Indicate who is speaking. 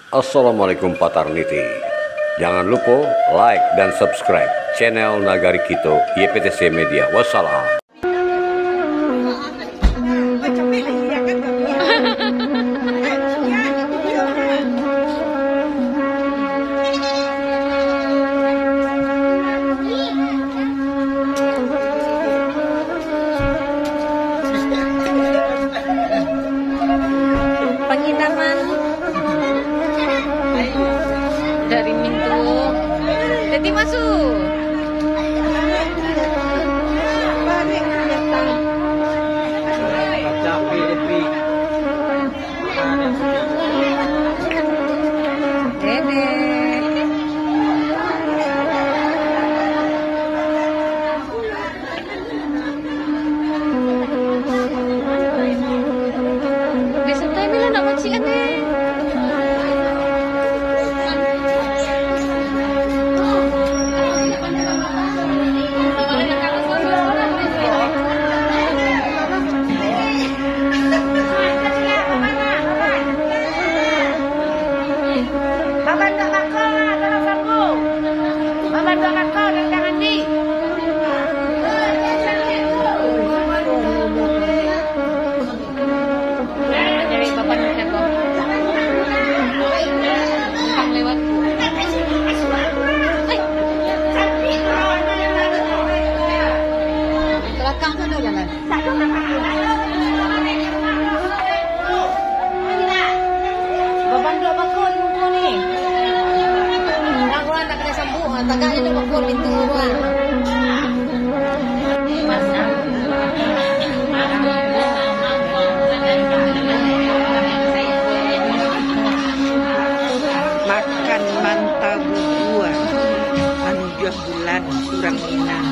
Speaker 1: Assalamualaikum Patarniti. Jangan lupa like dan subscribe channel Nagari Kito YPTC Media. Wassalam.
Speaker 2: Penginapan dari Mintu, jadi masuk. Tagaknya udah bakul pintu rumah.
Speaker 3: Makan mantap buah anu bulan kurang minang